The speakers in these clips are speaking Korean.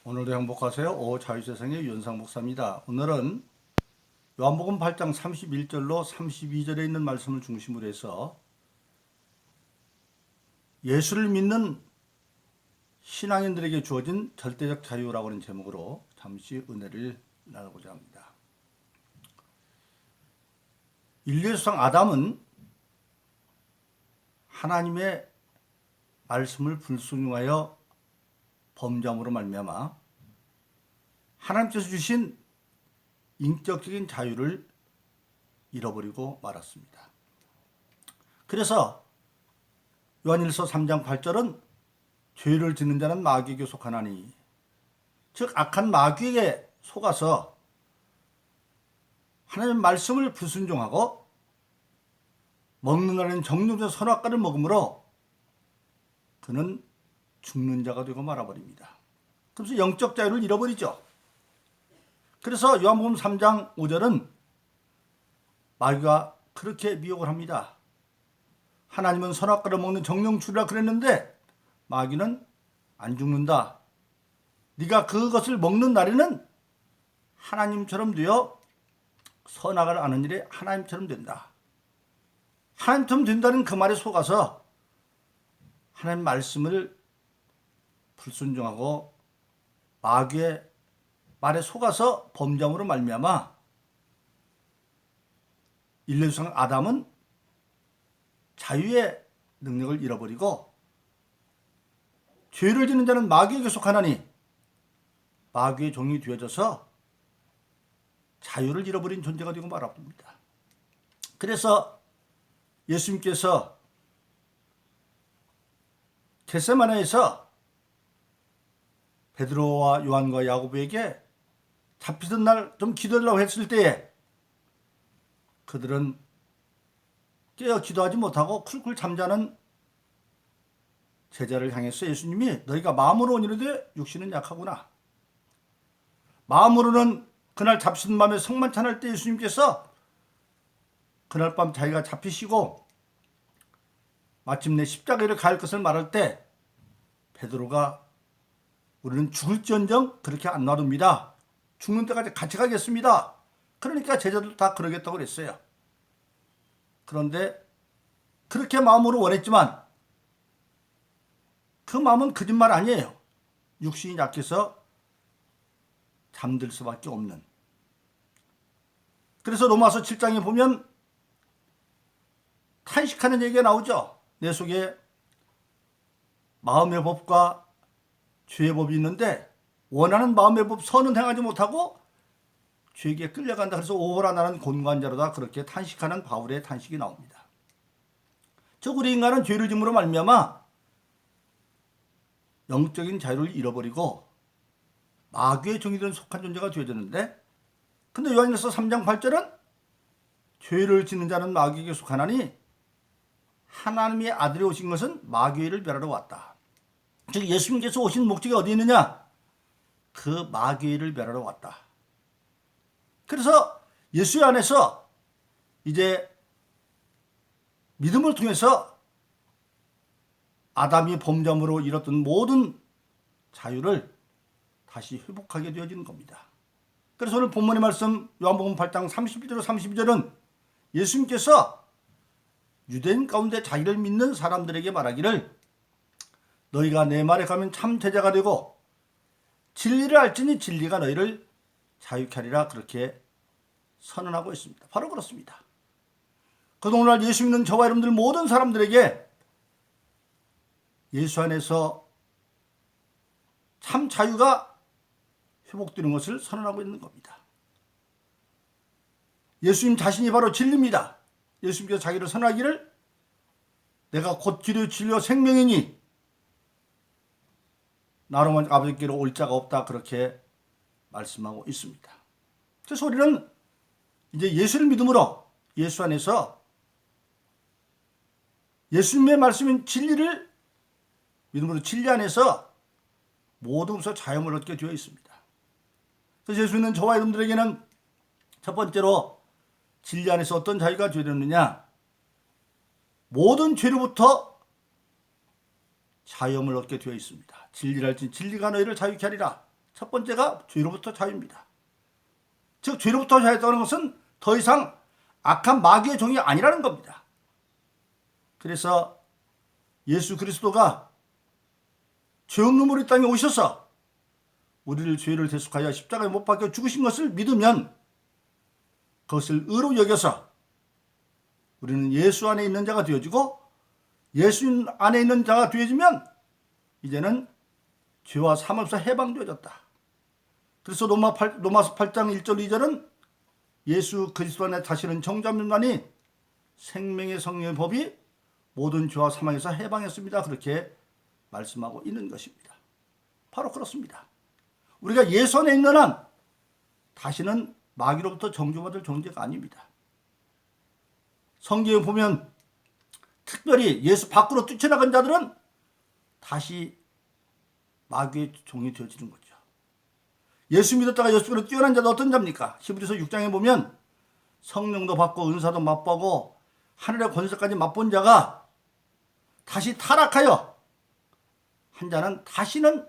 오늘도 행복하세요. 자유세상의 유현상 목사입니다. 오늘은 요한복음 8장 31절로 32절에 있는 말씀을 중심으로 해서 예수를 믿는 신앙인들에게 주어진 절대적 자유라고 하는 제목으로 잠시 은혜를 나누고자 합니다. 인류의 수상 아담은 하나님의 말씀을 불순종하여 범죄함으로 말미암아 하나님께서 주신 인격적인 자유를 잃어버리고 말았습니다. 그래서 요한일서 3장 8절은 죄를 짓는 자는 마귀에게 속하나니, 즉 악한 마귀에게 속아서 하나님의 말씀을 불순종하고 먹는 날에는 정욕의 선악과를 먹으므로 그는 죽는 자가 되고 말아버립니다. 그래서 영적 자유를 잃어버리죠. 그래서 요한복음 3장 5절은 마귀가 그렇게 미혹을 합니다. 하나님은 선악과를 먹는 정령추리라 그랬는데 마귀는 안 죽는다. 네가 그것을 먹는 날에는 하나님처럼 되어 선악을 아는 일에 하나님처럼 된다. 하나님처럼 된다는 그 말에 속아서 하나님 말씀을 불순종하고 마귀의 말에 속아서 범죄함으로 말미암아 인류 수상 아담은 자유의 능력을 잃어버리고 죄를 짓는 자는 마귀에게 속하나니 마귀의 종이 되어져서 자유를 잃어버린 존재가 되고 말았습니다. 그래서 예수님께서 겟세마네에서 베드로와 요한과 야고보에게 잡히던 날 좀 기도하려고 했을 때에 그들은 깨어 기도하지 못하고 쿨쿨 잠자는 제자를 향해서 예수님이 너희가 마음으로 원이르되 육신은 약하구나. 마음으로는 그날 잡히던 밤에 성만찬할 때 예수님께서 그날 밤 자기가 잡히시고 마침내 십자가를 갈 것을 말할 때 베드로가 우리는 죽을지언정 그렇게 안 놔둡니다. 죽는 때까지 같이 가겠습니다. 그러니까 제자들 다 그러겠다고 그랬어요. 그런데 그렇게 마음으로 원했지만 그 마음은 거짓말 아니에요. 육신이 약해서 잠들 수밖에 없는. 그래서 로마서 7장에 보면 탄식하는 얘기가 나오죠. 내 속에 마음의 법과 죄의 법이 있는데 원하는 마음의 법 선은 행하지 못하고 죄에게 끌려간다. 그래서 오호라 나는 곤고한 자로다. 그렇게 탄식하는 바울의 탄식이 나옵니다. 즉 우리 인간은 죄를 짐으로 말미암아 영적인 자유를 잃어버리고 마귀의 종이 된 속한 존재가 되어졌는데, 근데 요한일서 3장 8절은 죄를 짓는 자는 마귀에게 속하나니 하나님의 아들이 오신 것은 마귀를 멸하러 왔다. 즉 예수님께서 오신 목적이 어디 있느냐? 그 마귀를 멸하러 왔다. 그래서 예수 안에서 이제 믿음을 통해서 아담이 범죄함으로 잃었던 모든 자유를 다시 회복하게 되어지는 겁니다. 그래서 오늘 본문의 말씀 요한복음 8장 31절 32절은 예수님께서 유대인 가운데 자기를 믿는 사람들에게 말하기를 너희가 내 말에 가면 참 제자가 되고 진리를 알지니 진리가 너희를 자유케 하리라 그렇게 선언하고 있습니다. 바로 그렇습니다. 그래서 오늘날 예수 믿는 저와 여러분들 모든 사람들에게 예수 안에서 참 자유가 회복되는 것을 선언하고 있는 겁니다. 예수님 자신이 바로 진리입니다. 예수님께서 자기를 선언하기를 내가 곧 길이요 진리요 생명이니 나로만 아버지께로 올 자가 없다 그렇게 말씀하고 있습니다. 그래서 우리는 이제 예수를 믿음으로 예수 안에서 예수님의 말씀인 진리를 믿음으로 진리 안에서 모든 것을 자유를 얻게 되어 있습니다. 그래서 예수 믿는 저와 여러분들에게는 첫 번째로 진리 안에서 어떤 자유가 되었느냐? 모든 죄로부터 자유함을 얻게 되어 있습니다. 진리를 알지 진리가 너희를 자유케 하리라. 첫 번째가 죄로부터 자유입니다. 즉 죄로부터 자유했다는 것은 더 이상 악한 마귀의 종이 아니라는 겁니다. 그래서 예수 그리스도가 죄 없는 우리 땅에 오셔서 우리를 죄를 대속하여 십자가에 못 박혀 죽으신 것을 믿으면 그것을 의로 여겨서 우리는 예수 안에 있는 자가 되어지고 예수 안에 있는 자가 되어지면 이제는 죄와 사함에서 해방되어졌다. 그래서 로마서 8장 1절 2절은 예수 그리스도 안에 사시는 정자면만이 생명의 성령의 법이 모든 죄와 사망에서 해방했습니다. 그렇게 말씀하고 있는 것입니다. 바로 그렇습니다. 우리가 예수 안에 있는 한 다시는 마귀로부터 정죄받을 존재가 아닙니다. 성경에 보면 특별히 예수 밖으로 뛰쳐나간 자들은 다시 마귀의 종이 되어지는 거죠. 예수 믿었다가 예수로 뛰어난 자도 어떤 자입니까? 히브리서 6장에 보면 성령도 받고 은사도 맛보고 하늘의 권세까지 맛본 자가 다시 타락하여 한 자는 다시는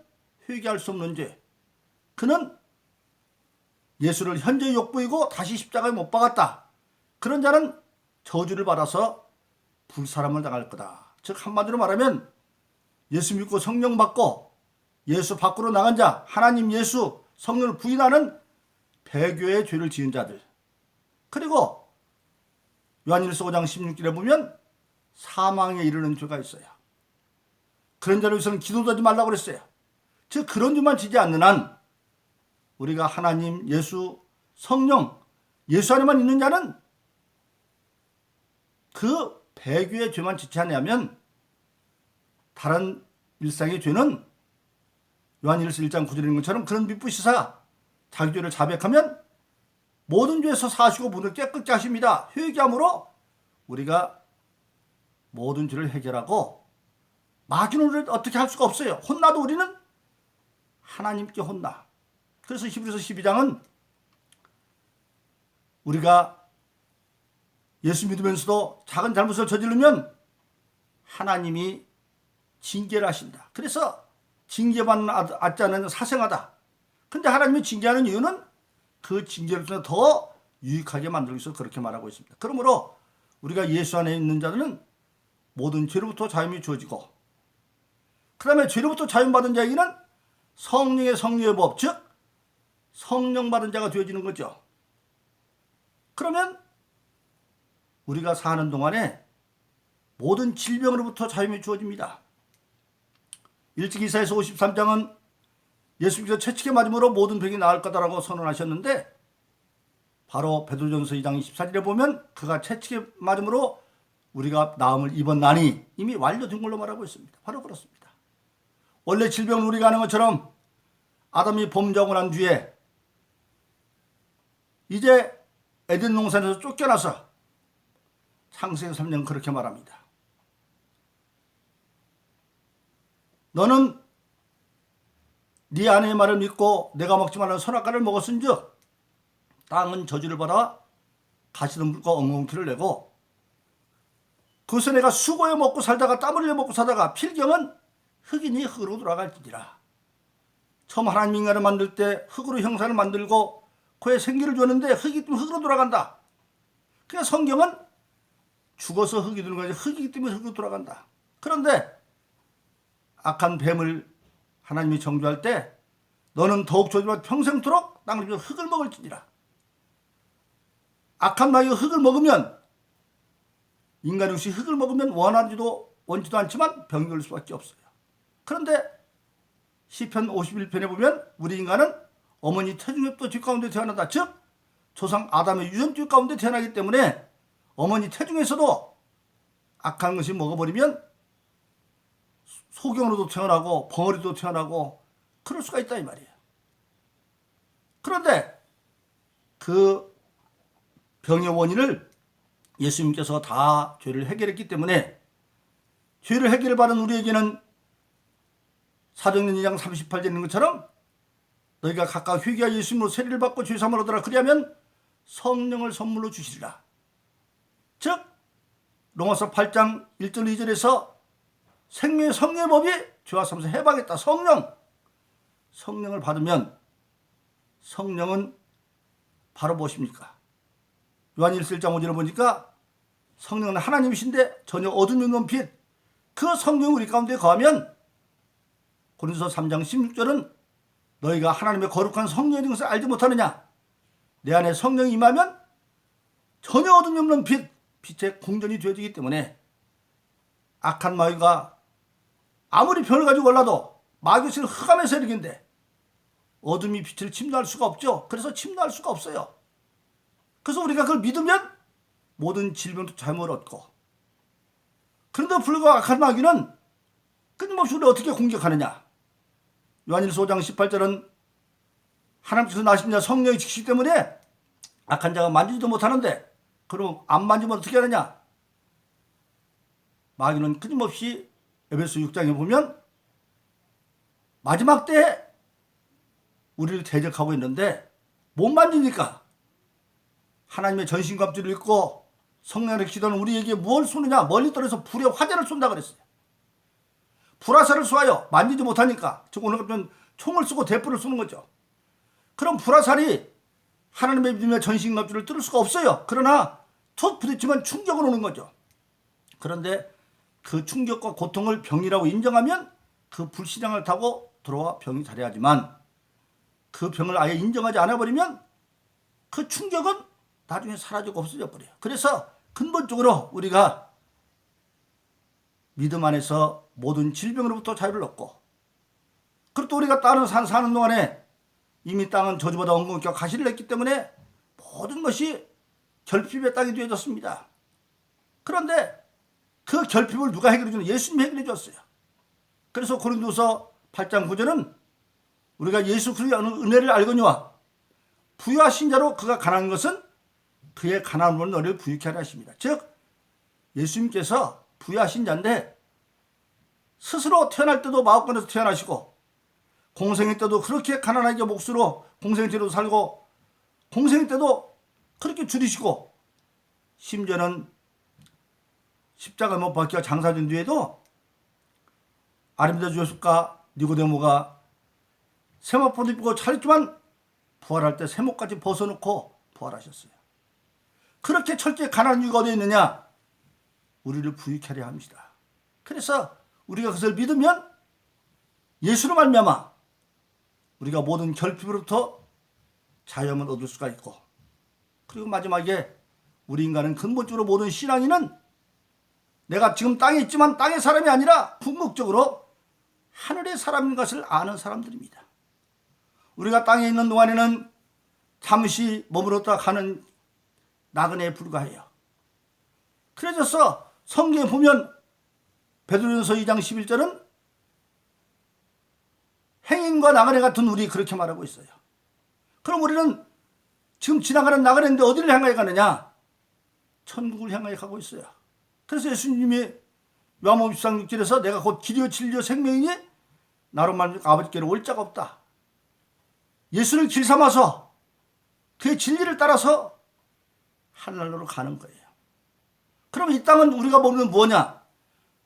회개할 수 없는 죄. 그는 예수를 현재 욕보이고 다시 십자가에 못 박았다. 그런 자는 저주를 받아서 불사람을 당할 거다. 즉 한마디로 말하면 예수 믿고 성령 받고 예수 밖으로 나간 자, 하나님 예수 성령을 부인하는 배교의 죄를 지은 자들. 그리고 요한일서 5장 16절에 보면 사망에 이르는 죄가 있어요. 그런 자를 위해서는 기도도 하지 말라고 그랬어요. 즉 그런 죄만 지지 않는 한 우리가 하나님, 예수, 성령, 예수 안에만 있는 자는 그 배교의 죄만 지지 않으면 다른 일상의 죄는 요한일서 1장 9절에 있는 것처럼 그런 미쁘시사 자기 죄를 자백하면 모든 죄에서 사시고 모든 깨끗게 하십니다. 회개함으로 우리가 모든 죄를 해결하고 마귀는 우리를 어떻게 할 수가 없어요. 혼나도 우리는 하나님께 혼나. 그래서 히브리서 12장은 우리가 예수 믿으면서도 작은 잘못을 저지르면 하나님이 징계를 하신다. 그래서 징계받는 아짜는 사생하다. 근데 하나님이 징계하는 이유는 그 징계를 통해 더 유익하게 만들기 위해서 그렇게 말하고 있습니다. 그러므로 우리가 예수 안에 있는 자들은 모든 죄로부터 자유함이 주어지고 그 다음에 죄로부터 자유받은 자에게는 성령의 성령의 법, 즉 성령 받은 자가 되어지는 거죠. 그러면 우리가 사는 동안에 모든 질병으로부터 자유함이 주어집니다. 일찍 이사야서 53장은 예수님께서 채찍에 맞음으로 모든 병이 나을 거다라고 선언하셨는데 바로 베드로전서 2장 24절에 보면 그가 채찍에 맞음으로 우리가 나음을 입었나니 이미 완료된 걸로 말하고 있습니다. 바로 그렇습니다. 원래 질병을 우리가 아는 것처럼 아담이 범죄하고 난 뒤에 이제 에덴 동산에서 쫓겨나서 창세기 3년 그렇게 말합니다. 너는 네 아내의 말을 믿고 내가 먹지 말라는 선악과를 먹었은즉 땅은 저주를 받아 가시덤불과 엉겅퀴를 내고 그것을 내가 수고해 먹고 살다가 땀 흘려 먹고 살다가 필경은 흙이니 흙으로 돌아갈지니라. 처음 하나님 인간을 만들 때 흙으로 형상을 만들고 그에 생기를 줬는데 흙이기 때문에 흙으로 돌아간다. 그러니까 성경은 죽어서 흙이 되는 거지 흙이기 때문에 흙으로 돌아간다. 그런데 악한 뱀을 하나님이 정죄할 때 너는 더욱 저주받아 평생토록 땅을 비워 흙을 먹을지니라. 악한 마귀가 흙을 먹으면 인간의 육신이 흙을 먹으면 원지도 않지만 병이 걸 수밖에 없어요. 그런데 시편 51편에 보면 우리 인간은 어머니 태중에부터 뒷가운데 태어나다. 즉 조상 아담의 유전주 가운데 태어나기 때문에 어머니 태중에서도 악한 것이 먹어버리면 소경으로도 태어나고 벙어리도 태어나고 그럴 수가 있다 이 말이에요. 그런데 그 병의 원인을 예수님께서 다 죄를 해결했기 때문에 죄를 해결받은 우리에게는 사도행전 2장 38절에 있는 것처럼 너희가 각각 회개하여 예수님으로 세례를 받고 죄사함을 얻으라. 그리하면 성령을 선물로 주시리라. 즉 로마서 8장 1절 2절에서 생명의 성령의 법이 죄와 사함에서 해방했다. 성령을 받으면 성령은 바로 무엇입니까? 요한일서 1장 5절을 보니까 성령은 하나님이신데 전혀 어둠이 없는 빛, 그 성령이 우리 가운데 거하면 고린도서 3장 16절은 너희가 하나님의 거룩한 성령인 것을 알지 못하느냐? 내 안에 성령이 임하면 전혀 어둠이 없는 빛의 궁전이 되어지기 때문에 악한 마귀가 아무리 변을 가지고 올라도 마귀를 흑암에서 이르긴데 어둠이 빛을 침노할 수가 없죠. 그래서 침노할 수가 없어요. 그래서 우리가 그걸 믿으면 모든 질병도 자유를 얻고, 그런데 불구하고 악한 마귀는 끊임없이 우리를 어떻게 공격하느냐? 요한일서 5장 18절은 하나님께서 나신 자 성령의 직시 때문에 악한 자가 만지지도 못하는데 그럼 안 만지면 어떻게 하느냐? 마귀는 끊임없이 에베소 6장에 보면 마지막 때에 우리를 대적하고 있는데 못 만지니까 하나님의 전신갑주를 입고 성령을 기도하는 우리에게 무엇을 쏘느냐? 멀리 떨어져서 불의 화재를 쏜다 그랬어요. 불화살을 쏘아요. 만지지 못하니까. 즉 오늘 같은 총을 쏘고 대포를 쏘는 거죠. 그럼 불화살이 하나님의 믿음의 전신갑주를 뚫을 수가 없어요. 그러나 툭 부딪히면 충격은 오는 거죠. 그런데 그 충격과 고통을 병이라고 인정하면 그 불신앙을 타고 들어와 병이 자리하지만 그 병을 아예 인정하지 않아버리면 그 충격은 나중에 사라지고 없어져 버려요. 그래서 근본적으로 우리가 믿음 안에서 모든 질병으로부터 자유를 얻고, 그리고 또 우리가 다른 산 사는 동안에 이미 땅은 저주보다 엉겅퀴와 가시를 냈기 때문에 모든 것이 결핍의 땅이 되어졌습니다. 그런데 그 결핍을 누가 해결해 주냐? 예수님이 해결해 줬어요. 그래서 고린도서 8장 9절은 우리가 예수 그리스도의 은혜를 알거니와 부유하신 자로 그가 가난한 것은 그의 가난함으로 너를 부유케 하려 하십니다. 즉 예수님께서 부유하신 자인데 스스로 태어날 때도 마음간에서 태어나시고 공생일 때도 그렇게 가난하게 몫으로 공생제로 살고 공생일 때도 그렇게 줄이시고 심지어는 십자가 못 박혀 장사된 뒤에도 아리마대 요셉과 니고데모가 세마포도 입고 차렸지만 부활할 때 세모까지 벗어놓고 부활하셨어요. 그렇게 철저히 가난한 이유가 어디에 있느냐? 우리를 부유케 하려 합니다. 그래서 우리가 그것을 믿으면 예수로 말미암아 우리가 모든 결핍으로부터 자유함을 얻을 수가 있고, 그리고 마지막에 우리 인간은 근본적으로 모든 신앙인은 내가 지금 땅에 있지만 땅의 사람이 아니라 궁극적으로 하늘의 사람인 것을 아는 사람들입니다. 우리가 땅에 있는 동안에는 잠시 머물렀다 가는 나그네에 불과해요. 그래서 성경에 보면 베드로전서 2장 11절은 행인과 나그네 같은 우리 그렇게 말하고 있어요. 그럼 우리는 지금 지나가는 나그네인데 어디를 향하여 가느냐? 천국을 향하여 가고 있어요. 그래서 예수님이 요한복음 13장 6절에서 내가 곧 길이요 진리요 생명이니 나로 말미암아 아버지께로 올 자가 없다. 예수를 길 삼아서 그의 진리를 따라서 하늘나라로 가는 거예요. 그럼 이 땅은 우리가 보면 뭐냐?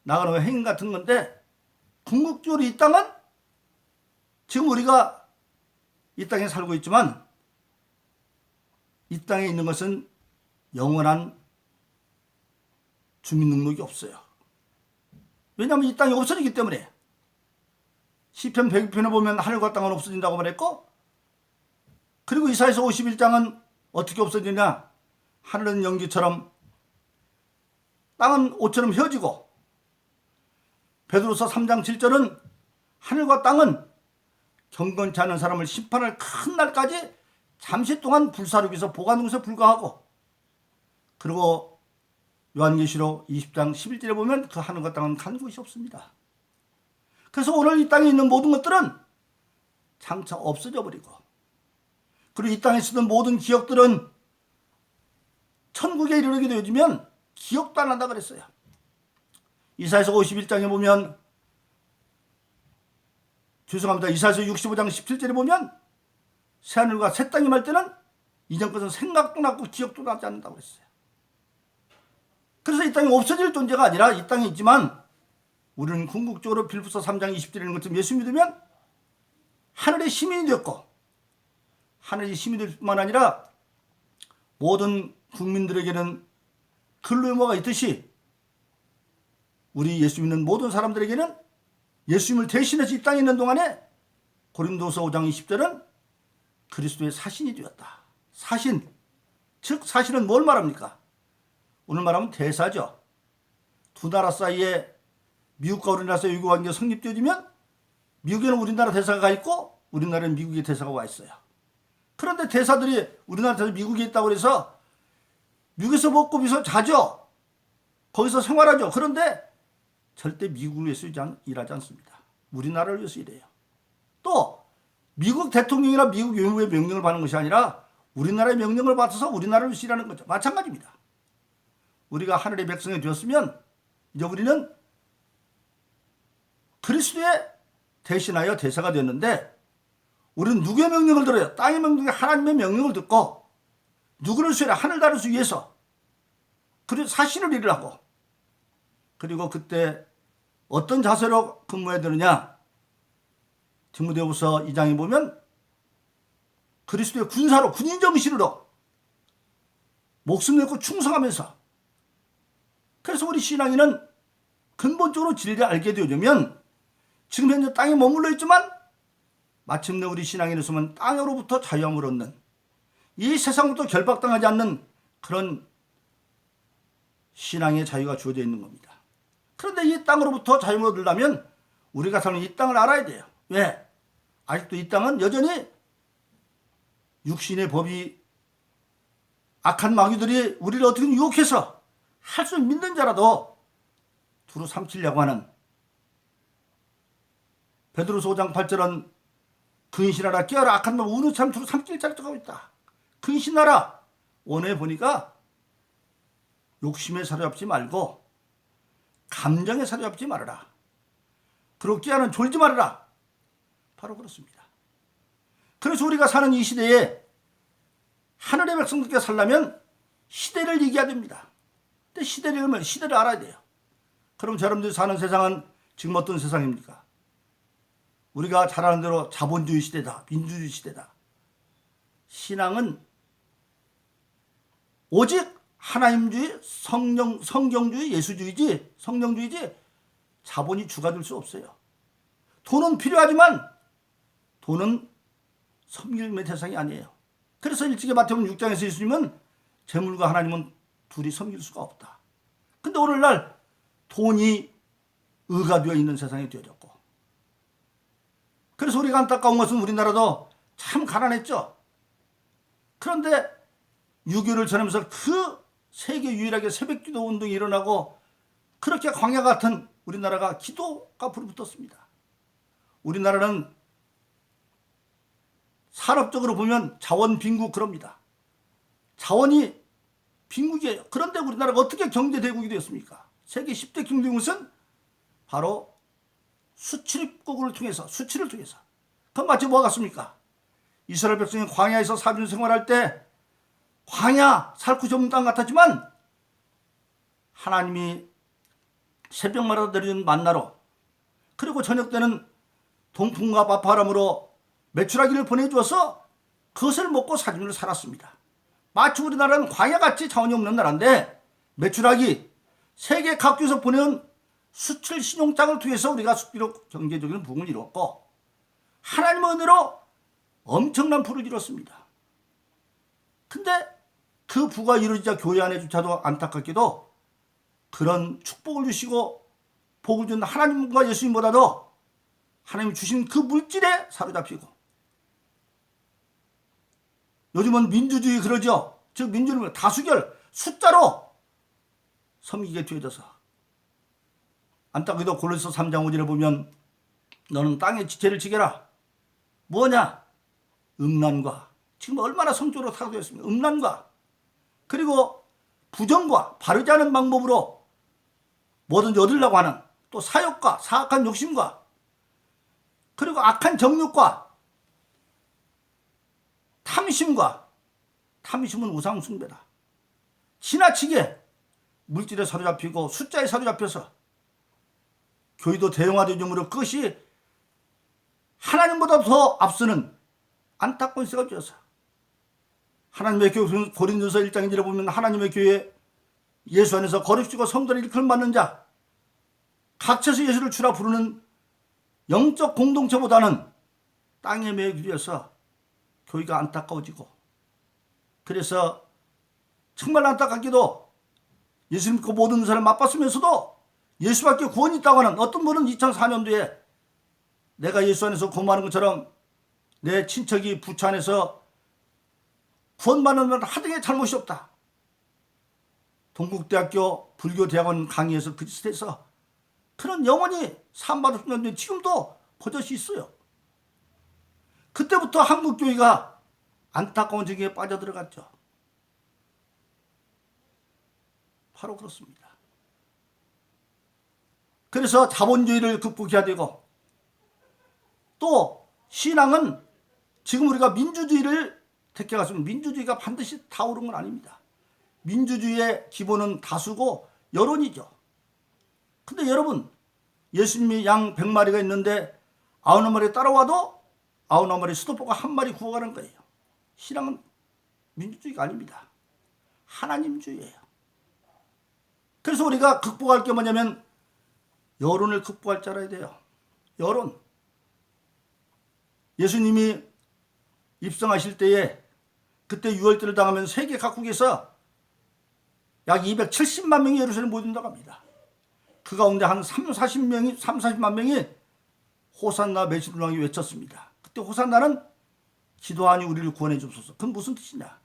나그네 행인 같은 건데 궁극적으로 이 땅은 지금 우리가 이 땅에 살고 있지만 이 땅에 있는 것은 영원한 주민 등록이 없어요. 왜냐하면 이 땅이 없어지기 때문에. 시편 100편에 보면 하늘과 땅은 없어진다고 말했고, 그리고 이사야서 51장은 어떻게 없어지냐? 하늘은 연기처럼 땅은 옷처럼 휘어지고, 베드로서 3장 7절은 하늘과 땅은 경건치 않은 사람을 심판할 큰 날까지 잠시 동안 불사르기에서 보관하는 것에 불과하고, 그리고 요한계시록 20장 11절에 보면 그 하늘과 땅은 간 곳이 없습니다. 그래서 오늘 이 땅에 있는 모든 것들은 장차 없어져 버리고, 그리고 이 땅에 쓰는 모든 기억들은 천국에 이르게 되어지면 기억도 안 한다 그랬어요. 이사야서 51장에 보면, 죄송합니다, 이사야서 65장 17절에 보면 새하늘과 새 땅이 말 때는 이전 것은 생각도 나고 기억도 나지 않는다고 그랬어요. 그래서 이 땅이 없어질 존재가 아니라 이 땅에 있지만 우리는 궁극적으로 빌립보서 3장 20절에 있는 것처럼 예수 믿으면 하늘의 시민이 되었고, 하늘의 시민이 될 뿐만 아니라 모든 국민들에게는 근로의무가 있듯이 우리 예수 믿는 모든 사람들에게는 예수님을 대신해서 이 땅에 있는 동안에 고린도서 5장 20절은 그리스도의 사신이 되었다. 사신, 즉 사신은 뭘 말합니까? 오늘 말하면 대사죠. 두 나라 사이에 미국과 우리나라 사이 외교 관계가 성립되어지면 미국에는 우리나라 대사가 있고 우리나라에는 미국의 대사가 와 있어요. 그런데 대사들이 우리나라 대사 미국에 있다고 해서 미국에서 먹고 비서 자죠. 거기서 생활하죠. 그런데 절대 미국을 위해서 일하지 않습니다. 우리나라를 위해서 일해요. 또 미국 대통령이나 미국 외무부의 명령을 받는 것이 아니라 우리나라의 명령을 받아서 우리나라를 위해서 일하는 거죠. 마찬가지입니다. 우리가 하늘의 백성이 되었으면 이제 우리는 그리스도의 대신하여 대사가 되었는데 우리는 누구의 명령을 들어요? 땅의 명령이 하나님의 명령을 듣고 누구를 수혜라 하늘 다루기 위해서 그리고 사신을 일을 하고 그리고 그때 어떤 자세로 근무해야 되느냐? 디모데후서 2장에 보면 그리스도의 군사로 군인 정신으로 목숨 내고 충성하면서 그래서 우리 신앙인은 근본적으로 진리를 알게 되려면 지금 현재 땅에 머물러 있지만 마침내 우리 신앙인으로서는 땅으로부터 자유함을 얻는 이 세상부터 결박당하지 않는 그런 신앙의 자유가 주어져 있는 겁니다. 그런데 이 땅으로부터 자유를 얻으려면 우리가 사는 이 땅을 알아야 돼요. 왜? 아직도 이 땅은 여전히 육신의 법이 악한 마귀들이 우리를 어떻게 유혹해서 할 수 믿는 자라도 두루 삼키려고 하는 베드로서 5장 8절은 근신하라 깨어라 악한 놈 우는 참 두루 삼킬 자를 하고 있다. 근신하라. 오늘 보니까 욕심에 사로잡지 말고 감정에 사로잡지 말아라. 그리고 깨어는 졸지 말아라. 바로 그렇습니다. 그래서 우리가 사는 이 시대에 하늘의 백성들께 살려면 시대를 이겨야 됩니다. 근데 시대를 알아야 돼요. 그럼 여러분들이 사는 세상은 지금 어떤 세상입니까? 우리가 잘 아는 대로 자본주의 시대다. 민주주의 시대다. 신앙은 오직 하나님주의, 성경주의, 예수주의지, 성령주의지 자본이 주가 될 수 없어요. 돈은 필요하지만 돈은 섬김의 대상이 아니에요. 그래서 일찍이 마태복음 6장에서 예수님은 재물과 하나님은 둘이 섬길 수가 없다. 근데 오늘날 돈이 의가 되어 있는 세상이 되어졌고 그래서 우리가 안타까운 것은 우리나라도 참 가난했죠. 그런데 유교를 전하면서 그 세계 유일하게 새벽기도 운동이 일어나고 그렇게 광야 같은 우리나라가 기도가 불붙었습니다. 우리나라는 산업적으로 보면 자원 빈국 그럽니다. 자원이 빈국이에요. 그런데 우리나라가 어떻게 경제대국이 되었습니까? 세계 10대 경제국은 바로 수출입국을 통해서 수출을 통해서 그건 마치 뭐가 같습니까? 이스라엘 백성이 광야에서 40년 생활할 때 광야 살구 좁은 땅 같았지만 하나님이 새벽마다 내려준 만나로 그리고 저녁 때는 동풍과 바파람으로 메추라기를 보내주어서 그것을 먹고 40년을 살았습니다. 마치 우리나라는 광야같이 자원이 없는 나라인데 메추라기 세계 각국에서 보내온 수출 신용장을 통해서 우리가 비록 경제적인 부흥을 이뤘고 하나님의 은혜로 엄청난 부를 이뤘습니다. 근데 그 부가 이루어지자 교회 안에조차도 안타깝게도 그런 축복을 주시고 복을 준 하나님과 예수님보다도 하나님이 주신 그 물질에 사로잡히고 요즘은 민주주의 그러죠. 즉 민주주의 다수결 숫자로 섬기게 되어져서 안타깝게도 골로새서 3장 5절에 보면 너는 땅의 지체를 지켜라. 뭐냐? 음란과 지금 얼마나 성적으로 타락되었습니까? 음란과 그리고 부정과 바르지 않은 방법으로 뭐든지 얻으려고 하는 또 사욕과 사악한 욕심과 그리고 악한 정욕과 탐심은 우상 숭배다. 지나치게 물질에 사로잡히고 숫자에 사로잡혀서 교회도 대형화되므로 그것이 하나님보다 더 앞서는 안타까운 시대가 되어서 하나님의 교회 고린도서 1장에 보면 하나님의 교회 예수 안에서 거룩지고 성도를 일컬 받는 자 각처에서 예수를 주라 부르는 영적 공동체보다는 땅에 매여 되어서 교회가 안타까워지고 그래서 정말 안타깝게도 예수 믿고 모든 사람 맛봤으면서도 예수밖에 구원이 있다고 하는 어떤 분은 2004년도에 내가 예수 안에서 고마는 것처럼 내 친척이 부처 안에서 구원받는 건 하등의 잘못이 없다. 동국대학교 불교대학원 강의에서 그 짓을 해서 그런 영원히 사함받았는데 지금도 버젓이 있어요. 그때부터 한국교회가 안타까운 지경에 빠져들어갔죠. 바로 그렇습니다. 그래서 자본주의를 극복해야 되고 또 신앙은 지금 우리가 민주주의를 택해갔으면 민주주의가 반드시 다 옳은 건 아닙니다. 민주주의의 기본은 다수고 여론이죠. 근데 여러분 예수님이 양 100마리가 있는데 99마리 따라와도 99마리 수도보가 한 마리 구워가는 거예요. 신앙은 민주주의가 아닙니다. 하나님주의예요. 그래서 우리가 극복할 게 뭐냐면 여론을 극복할 줄 알아야 돼요. 여론. 예수님이 입성하실 때에 그때 유월절을 당하면 세계 각국에서 약 270만 명이 예루살렘 모인다고 합니다. 그 가운데 한 40만 명이 호산나 메시루랑이 외쳤습니다. 그때 호산나는 기도하니 우리를 구원해 주소서. 그건 무슨 뜻이냐?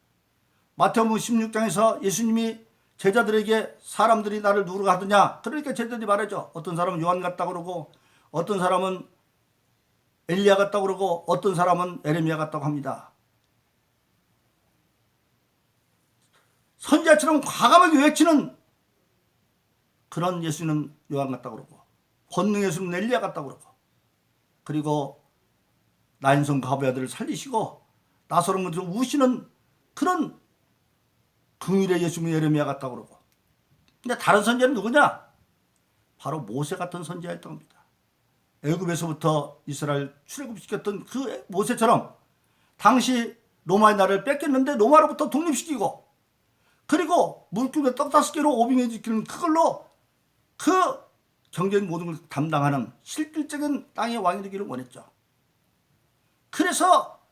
마태복음 16장에서 예수님이 제자들에게 사람들이 나를 누구로 하더냐? 그러니까 제자들이 말하죠. 어떤 사람은 요한 같다고 그러고 어떤 사람은 엘리야 같다고 그러고 어떤 사람은 에레미야 같다고 합니다. 선지자처럼 과감하게 외치는 그런 예수는 요한 같다고 그러고 권능 예수는 엘리야 같다고 그러고 그리고 나인성 가부의 아들을 살리시고 나사로를 우시는 그런 긍휼의 예수는 에레미야 같다고 그러고 근데 다른 선지자는 누구냐? 바로 모세 같은 선지자였던 겁니다. 애굽에서부터 이스라엘 출애굽시켰던 그 모세처럼 당시 로마의 나라를 뺏겼는데 로마로부터 독립시키고 그리고 물급에 떡 5개로 오빙해 지키는 그걸로 그 경제적인 모든 걸 담당하는 실질적인 땅의 왕이 되기를 원했죠. 그래서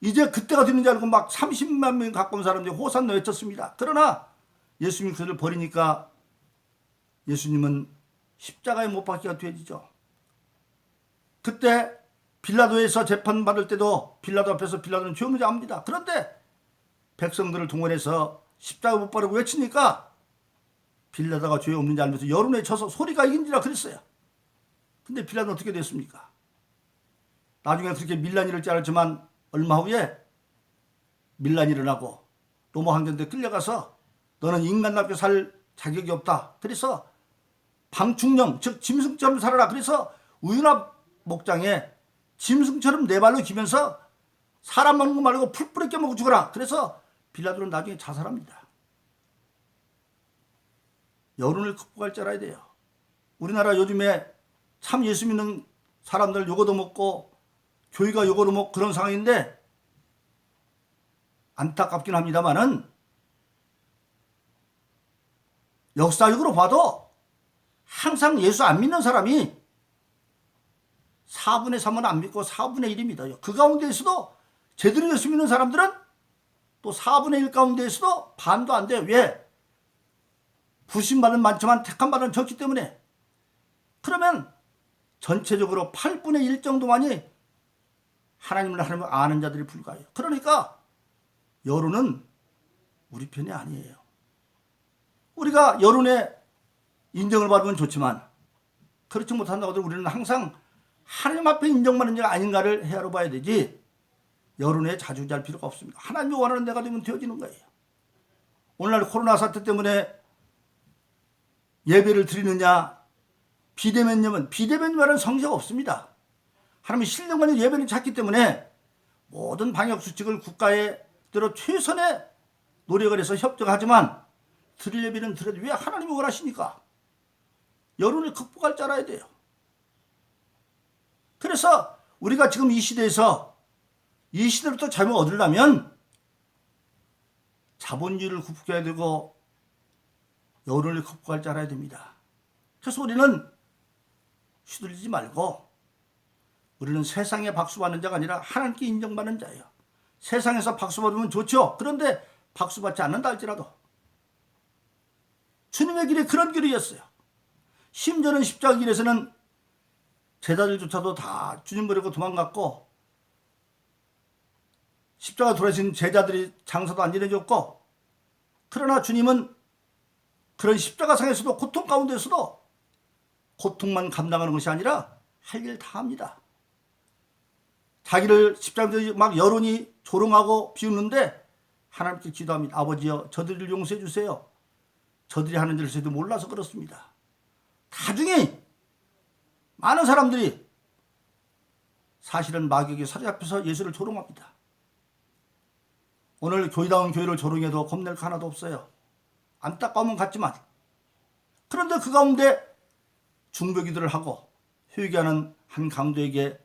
이제 그때가 되는 줄 알고 막 30만 명 가까운 사람들이 호산나 외쳤습니다. 그러나 예수님이 그들을 버리니까 예수님은 십자가에 못 박히가 되어지죠. 그때 빌라도에서 재판받을 때도 빌라도 앞에서 빌라도는 죄 없는지 압니다. 그런데 백성들을 동원해서 십자가 못 바르고 외치니까 빌라도가 죄 없는지 알면서 여론에 쳐서 소리가 이긴지라 그랬어요. 근데 빌라도는 어떻게 됐습니까? 나중에 그렇게 밀란이 일을 줄 알았지만 얼마 후에 밀란이 일어나고 로마 황제한테 끌려가서 너는 인간답게 살 자격이 없다. 그래서 방충령 즉 짐승처럼 살아라. 그래서 우유나 목장에 짐승처럼 네 발로 기면서 사람 먹는 거 말고 풀 뿌리 깨먹고 죽어라. 그래서 빌라도는 나중에 자살합니다. 여론을 극복할 줄 알아야 돼요. 우리나라 요즘에 참 예수 믿는 사람들 요거도 먹고 교회가 요거도 먹고 그런 상황인데 안타깝긴 합니다만은 역사적으로 봐도 항상 예수 안 믿는 사람이 4분의 3은 안 믿고 4분의 1입니다. 그 가운데에서도 제대로 예수 믿는 사람들은 또 4분의 1 가운데에서도 반도 안 돼. 왜? 부심받은 많지만 택함받은 적기 때문에. 그러면 전체적으로 8분의 1 정도만이 하나님을 아는 자들이 불과해요. 그러니까 여론은 우리 편이 아니에요. 우리가 여론의 인정을 받으면 좋지만 그렇지 못한다고 하더라도 우리는 항상 하나님 앞에 인정받는 자가 아닌가를 헤아려 봐야 되지 여론에 자주잘 필요가 없습니다. 하나님이 원하는 데가 되면 되어지는 거예요. 오늘날 코로나 사태 때문에 예배를 드리느냐 비대면이면 성의가 없습니다. 하나님이 신령한 예배를 찾기 때문에 모든 방역수칙을 국가에 대로 최선의 노력을 해서 협정하지만 드릴 예배는 드려도 왜 하나님이 원하시니까 여론을 극복할 줄 알아야 돼요. 그래서 우리가 지금 이 시대에서 이 시대로부터 자유를 얻으려면 자본주의를 극복해야 되고 여론을 극복할 줄 알아야 됩니다. 그래서 우리는 휘둘리지 말고 우리는 세상에 박수받는 자가 아니라 하나님께 인정받는 자예요. 세상에서 박수받으면 좋죠. 그런데 박수받지 않는다 할지라도 주님의 길이 그런 길이었어요. 심지어는 십자가 길에서는 제자들조차도 다 주님 버리고 도망갔고 십자가 돌아가신 제자들이 장사도 안 지내줬고 그러나 주님은 그런 십자가상에서도 고통 가운데서도 고통만 감당하는 것이 아니라 할 일 다 합니다. 자기를 십자가에 막 여론이 조롱하고 비웃는데 하나님께 기도합니다. 아버지여 저들을 용서해 주세요. 저들이 하는 일을 저도 몰라서 그렇습니다. 나중에 많은 사람들이 사실은 마귀에게 사로잡혀서 예수를 조롱합니다. 오늘 교회다운 교회를 조롱해도 겁낼 거 하나도 없어요. 안타까움은 같지만 그런데 그 가운데 중보기도를 하고 회개하는 한 강도에게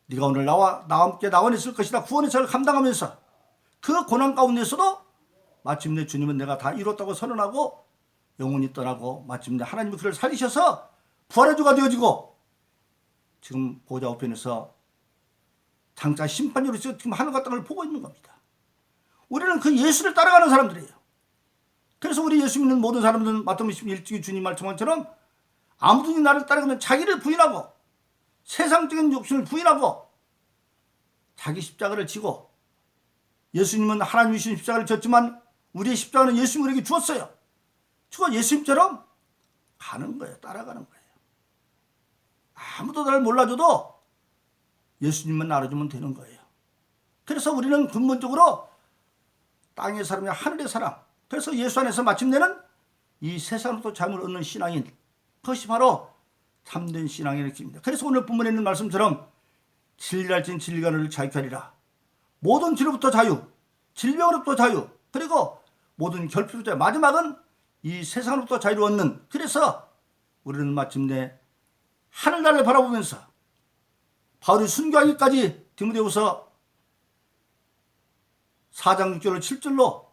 네가 오늘 나와 함께 나원에 있을 것이다 구원의 사를 감당하면서 그 고난 가운데서도 마침내 주님은 내가 다 이뤘다고 선언하고 영혼이 떠나고 마침내 하나님이 그를 살리셔서 부활의 주가 되어지고 지금 보좌 우편에서 장차 심판으로서 지금 하늘과 땅을 보고 있는 겁니다. 우리는 그 예수를 따라가는 사람들이에요. 그래서 우리 예수 믿는 모든 사람들은 마태복음 21장 주님 말씀처럼 아무든지 나를 따르면 자기를 부인하고 세상적인 욕심을 부인하고 자기 십자가를 지고 예수님은 하나님이 주신 십자가를 졌지만 우리의 십자가는 예수님이 우리에게 주었어요. 주고 예수님처럼 가는 거예요. 따라가는 거예요. 아무도 나를 몰라줘도 예수님만 알아주면 되는 거예요. 그래서 우리는 근본적으로 땅의 사람이 하늘의 사람. 그래서 예수 안에서 마침내는 이 세상으로부터 자유를 얻는 신앙인. 그것이 바로 참된 신앙의 길입니다. 그래서 오늘 본문에 있는 말씀처럼 진리랄진 진리가 너를 자유케 하리라. 모든 죄로부터 자유, 질병으로부터 자유, 그리고 모든 결핍부터 자유. 마지막은 이 세상으로부터 자유를 얻는. 그래서 우리는 마침내 하늘나라를 바라보면서 바울이 순교하기까지 디모데후서 4장 6절 7절로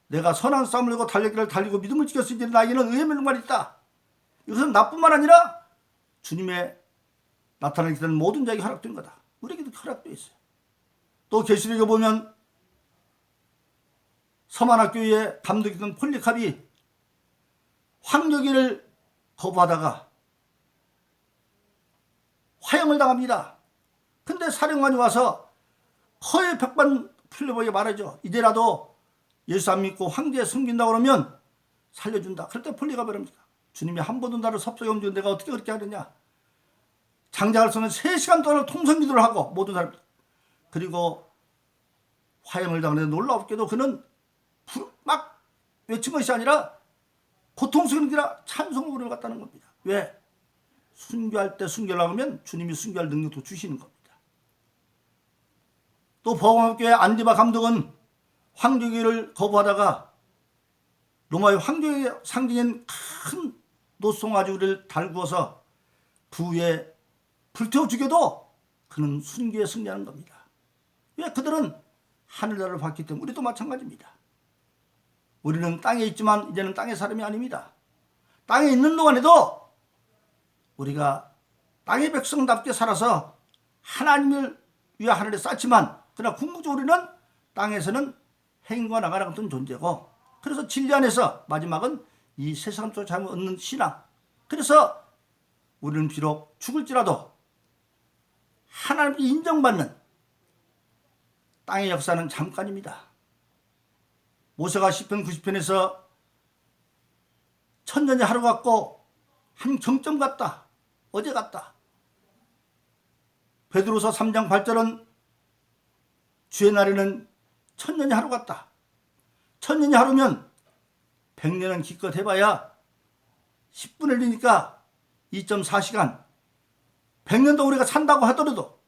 내가 선한 싸움을 하고 달리기를 달리고 믿음을 지켰으니 나에게는 의의 멸관이 있다. 이것은 나뿐만 아니라 주님의 나타나기 전에 모든 자에게 허락된 거다. 우리에게도 허락되어 있어요. 또 계시록에 보면 서만학교의 감독이던 폴리캅이 황녀기를 거부하다가 화형을 당합니다. 근데 사령관이 와서 허의 백반 필리보에게 말하죠. 이제라도 예수 안 믿고 황제에 숨긴다고 그러면 살려준다. 그럴 때 폴리캅이 말합니다. 주님이 한 번도 나를 섭속에 옮기고 내가 어떻게 그렇게 하느냐. 장자할 수는 3시간 동안 통성기도를 하고 모든 사람들. 그리고 화형을 당하는데 놀라웠게도 그는 막 외친 것이 아니라 고통스러운 길아 찬송으로 갔다는 겁니다. 왜? 순교할 때 순교를 하면 주님이 순교할 능력도 주시는 겁니다. 또 보건교회 안디바 감독은 황제기를 거부하다가 로마의 황제의 상징인 큰 노송아지를 달구어서 그 위에 불태워 죽여도 그는 순교에 승리하는 겁니다. 왜? 그들은 하늘나라를 봤기 때문에 우리도 마찬가지입니다. 우리는 땅에 있지만 이제는 땅의 사람이 아닙니다. 땅에 있는 동안에도 우리가 땅의 백성답게 살아서 하나님을 위해 하늘에 쌓지만 그러나 궁극적으로 우리는 땅에서는 행과 나가라 같은 존재고 그래서 진리 안에서 마지막은 이 세상으로 자유 얻는 신앙. 그래서 우리는 비록 죽을지라도 하나님께 인정받는 땅의 역사는 잠깐입니다. 모세가 시편 90편에서 천년이 하루 같고 한 경점 같다. 어제 같다. 베드로서 3장 8절은 주의 날에는 천년이 하루 같다. 천년이 하루면 100년은 기껏 해봐야 10분의 1이니까 2.4시간. 100년도 우리가 산다고 하더라도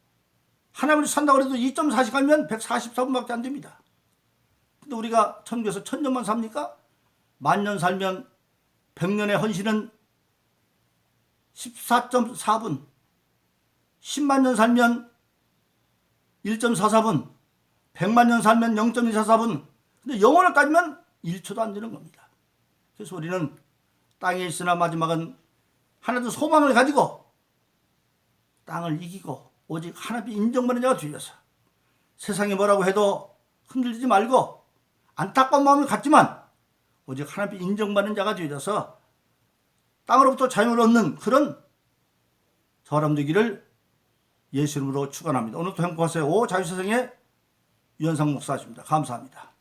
하나님을 산다고 해도 2.4시간이면 144분밖에 안 됩니다. 근데 우리가 천국에서 1000년만 삽니까? 만년 살면 100년의 헌신은 14.4분. 10만 년 살면 1.44분, 100만 년 살면 0.144분, 근데 영혼을 따지면 1초도 안 되는 겁니다. 그래서 우리는 땅에 있으나 마지막은 하나도 소망을 가지고 땅을 이기고 오직 하나님 인정받는 자가 되어서 세상이 뭐라고 해도 흔들리지 말고 안타까운 마음을 갖지만 오직 하나님 인정받는 자가 되어서 땅으로부터 자유를 얻는 그런 사람 되기를 예수 이름으로 축원합니다. 오늘도 행복하세요. 오 자유세상의 유현상 목사십니다. 감사합니다.